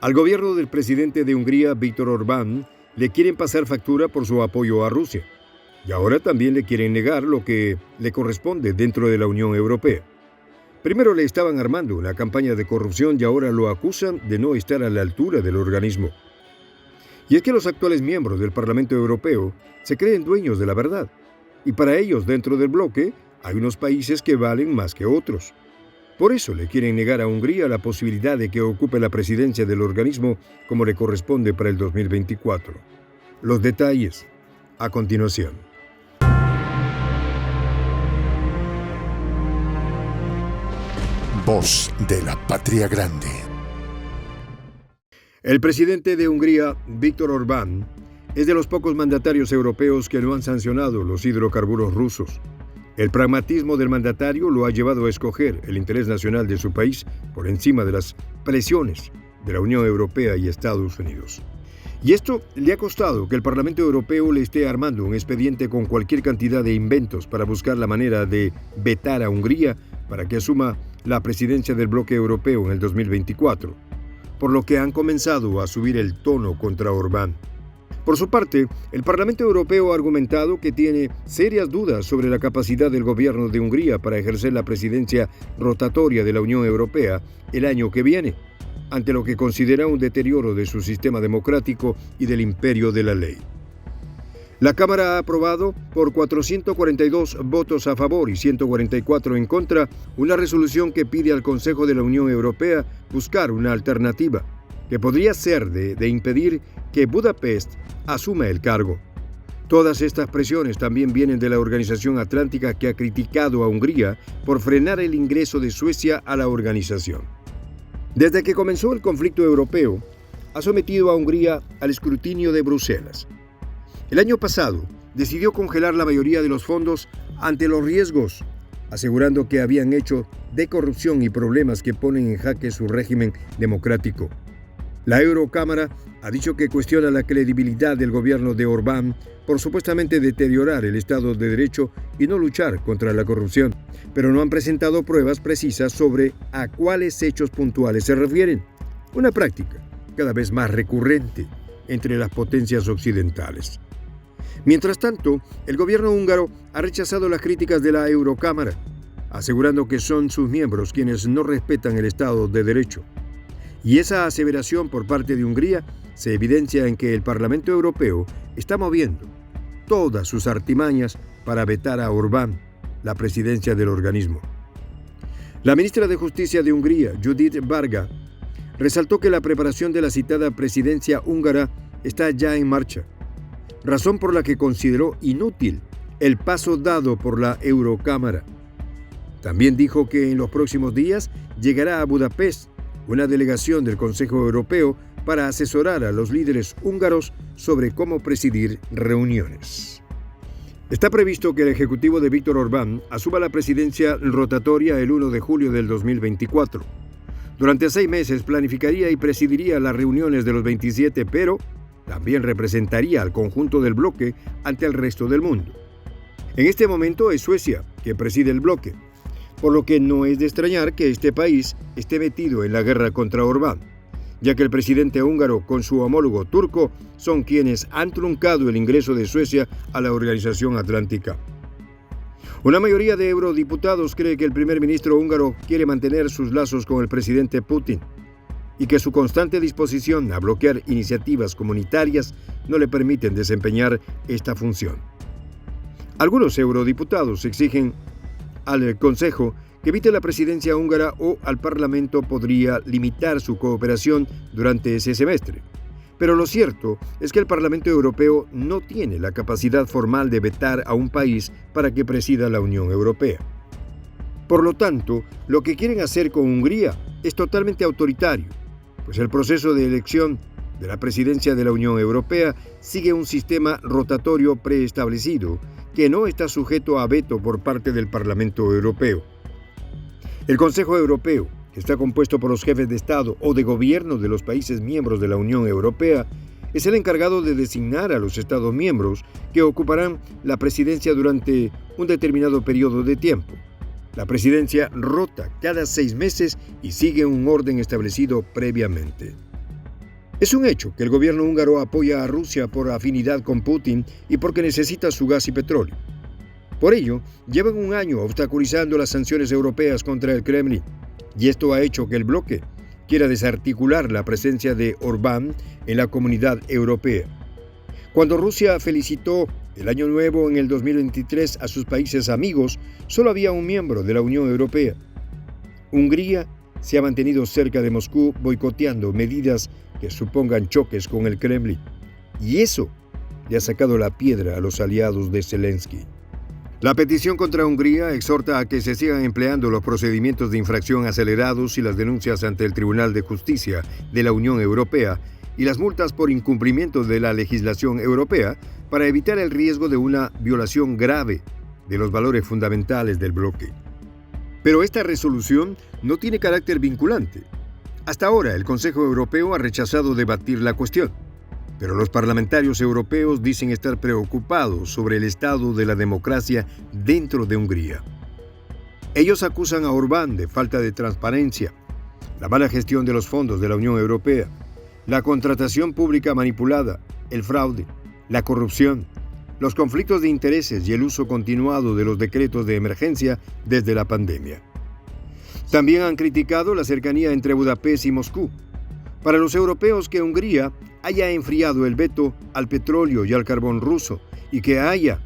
Al gobierno del presidente de Hungría, Viktor Orbán, le quieren pasar factura por su apoyo a Rusia. Y ahora también le quieren negar lo que le corresponde dentro de la Unión Europea. Primero le estaban armando una campaña de corrupción y ahora lo acusan de no estar a la altura del organismo. Y es que los actuales miembros del Parlamento Europeo se creen dueños de la verdad. Y para ellos, dentro del bloque, hay unos países que valen más que otros. Por eso le quieren negar a Hungría la posibilidad de que ocupe la presidencia del organismo como le corresponde para el 2024. Los detalles, a continuación. Voz de la Patria Grande. El presidente de Hungría, Viktor Orbán, es de los pocos mandatarios europeos que no han sancionado los hidrocarburos rusos. El pragmatismo del mandatario lo ha llevado a escoger el interés nacional de su país por encima de las presiones de la Unión Europea y Estados Unidos. Y esto le ha costado que el Parlamento Europeo le esté armando un expediente con cualquier cantidad de inventos para buscar la manera de vetar a Hungría para que asuma la presidencia del bloque europeo en el 2024, por lo que han comenzado a subir el tono contra Orbán. Por su parte, el Parlamento Europeo ha argumentado que tiene serias dudas sobre la capacidad del gobierno de Hungría para ejercer la presidencia rotatoria de la Unión Europea el año que viene, ante lo que considera un deterioro de su sistema democrático y del imperio de la ley. La Cámara ha aprobado, por 442 votos a favor y 144 en contra, una resolución que pide al Consejo de la Unión Europea buscar una alternativa, que podría ser de impedir que Budapest asuma el cargo. Todas estas presiones también vienen de la Organización Atlántica, que ha criticado a Hungría por frenar el ingreso de Suecia a la organización. Desde que comenzó el conflicto europeo, ha sometido a Hungría al escrutinio de Bruselas. El año pasado decidió congelar la mayoría de los fondos ante los riesgos, asegurando que habían hecho de corrupción y problemas que ponen en jaque su régimen democrático. La Eurocámara ha dicho que cuestiona la credibilidad del gobierno de Orbán por supuestamente deteriorar el Estado de Derecho y no luchar contra la corrupción, pero no han presentado pruebas precisas sobre a cuáles hechos puntuales se refieren, una práctica cada vez más recurrente entre las potencias occidentales. Mientras tanto, el gobierno húngaro ha rechazado las críticas de la Eurocámara, asegurando que son sus miembros quienes no respetan el Estado de Derecho. Y esa aseveración por parte de Hungría se evidencia en que el Parlamento Europeo está moviendo todas sus artimañas para vetar a Orbán la presidencia del organismo. La ministra de Justicia de Hungría, Judith Varga, resaltó que la preparación de la citada presidencia húngara está ya en marcha, razón por la que consideró inútil el paso dado por la Eurocámara. También dijo que en los próximos días llegará a Budapest una delegación del Consejo Europeo para asesorar a los líderes húngaros sobre cómo presidir reuniones. Está previsto que el ejecutivo de Viktor Orbán asuma la presidencia rotatoria el 1 de julio del 2024. Durante 6 meses planificaría y presidiría las reuniones de los 27, pero también representaría al conjunto del bloque ante el resto del mundo. En este momento es Suecia que preside el bloque, por lo que no es de extrañar que este país esté metido en la guerra contra Orbán, ya que el presidente húngaro con su homólogo turco son quienes han truncado el ingreso de Suecia a la Organización Atlántica. Una mayoría de eurodiputados cree que el primer ministro húngaro quiere mantener sus lazos con el presidente Putin y que su constante disposición a bloquear iniciativas comunitarias no le permiten desempeñar esta función. Algunos eurodiputados exigen al Consejo que evite la presidencia húngara o al Parlamento podría limitar su cooperación durante ese semestre. Pero lo cierto es que el Parlamento Europeo no tiene la capacidad formal de vetar a un país para que presida la Unión Europea. Por lo tanto, lo que quieren hacer con Hungría es totalmente autoritario, pues el proceso de elección de la presidencia de la Unión Europea sigue un sistema rotatorio preestablecido que no está sujeto a veto por parte del Parlamento Europeo. El Consejo Europeo, que está compuesto por los jefes de Estado o de gobierno de los países miembros de la Unión Europea, es el encargado de designar a los Estados miembros que ocuparán la presidencia durante un determinado periodo de tiempo. La presidencia rota cada 6 meses y sigue un orden establecido previamente. Es un hecho que el gobierno húngaro apoya a Rusia por afinidad con Putin y porque necesita su gas y petróleo. Por ello, llevan un año obstaculizando las sanciones europeas contra el Kremlin, y esto ha hecho que el bloque quiera desarticular la presencia de Orbán en la comunidad europea. Cuando Rusia felicitó el Año Nuevo en el 2023 a sus países amigos, solo había un miembro de la Unión Europea. Hungría se ha mantenido cerca de Moscú boicoteando medidas que supongan choques con el Kremlin, y eso le ha sacado la piedra a los aliados de Zelensky. La petición contra Hungría exhorta a que se sigan empleando los procedimientos de infracción acelerados y las denuncias ante el Tribunal de Justicia de la Unión Europea y las multas por incumplimiento de la legislación europea para evitar el riesgo de una violación grave de los valores fundamentales del bloque. Pero esta resolución no tiene carácter vinculante. Hasta ahora, el Consejo Europeo ha rechazado debatir la cuestión, pero los parlamentarios europeos dicen estar preocupados sobre el estado de la democracia dentro de Hungría. Ellos acusan a Orbán de falta de transparencia, la mala gestión de los fondos de la Unión Europea, la contratación pública manipulada, el fraude, la corrupción, los conflictos de intereses y el uso continuado de los decretos de emergencia desde la pandemia. También han criticado la cercanía entre Budapest y Moscú. Para los europeos, que Hungría haya enfriado el veto al petróleo y al carbón ruso y que haya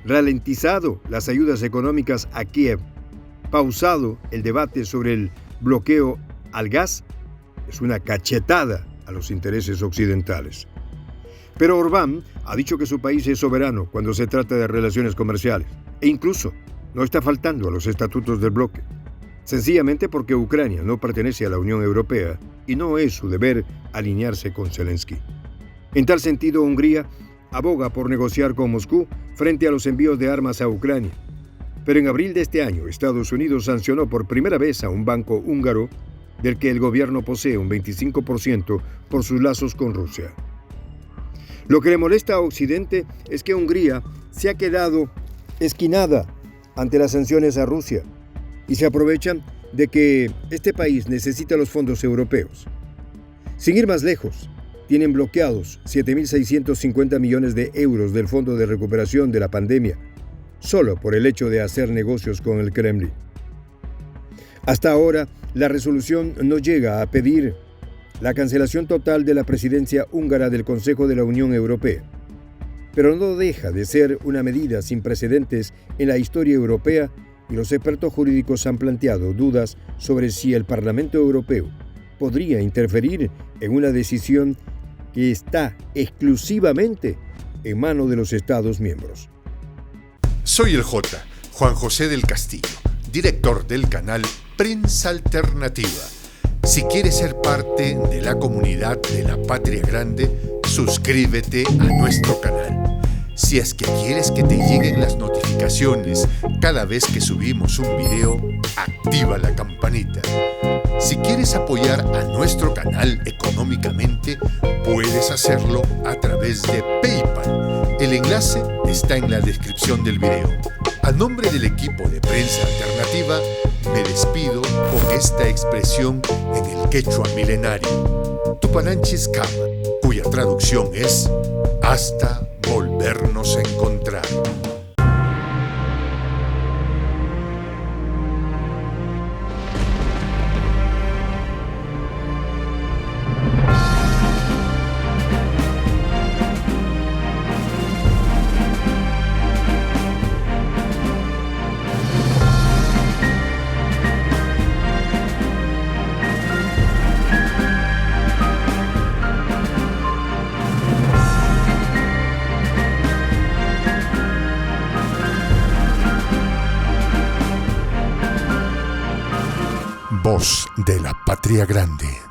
ralentizado las ayudas económicas a Kiev, pausado el debate sobre el bloqueo al gas, es una cachetada a los intereses occidentales. Pero Orbán ha dicho que su país es soberano cuando se trata de relaciones comerciales e incluso no está faltando a los estatutos del bloque, sencillamente porque Ucrania no pertenece a la Unión Europea y no es su deber alinearse con Zelensky. En tal sentido, Hungría aboga por negociar con Moscú frente a los envíos de armas a Ucrania. Pero en abril de este año, Estados Unidos sancionó por primera vez a un banco húngaro del que el gobierno posee un 25% por sus lazos con Rusia. Lo que le molesta a Occidente es que Hungría se ha quedado esquinada ante las sanciones a Rusia y se aprovechan de que este país necesita los fondos europeos. Sin ir más lejos, tienen bloqueados 7.650 millones de euros del Fondo de Recuperación de la Pandemia, solo por el hecho de hacer negocios con el Kremlin. Hasta ahora, la resolución no llega a pedir la cancelación total de la presidencia húngara del Consejo de la Unión Europea, pero no deja de ser una medida sin precedentes en la historia europea y los expertos jurídicos han planteado dudas sobre si el Parlamento Europeo podría interferir en una decisión que está exclusivamente en manos de los Estados miembros. Soy el J, Juan José del Castillo, director del canal Prensa Alternativa. Si quieres ser parte de la comunidad de la Patria Grande, suscríbete a nuestro canal. Si es que quieres que te lleguen las notificaciones cada vez que subimos un video, activa la campanita. Si quieres apoyar a nuestro canal económicamente, puedes hacerlo a través de PayPal. El enlace está en la descripción del video. A nombre del equipo de Prensa Alternativa, me despido con esta expresión en el quechua milenario, Tupananchis Kama, cuya traducción es hasta volvernos a encontrar. Voz de la Patria Grande.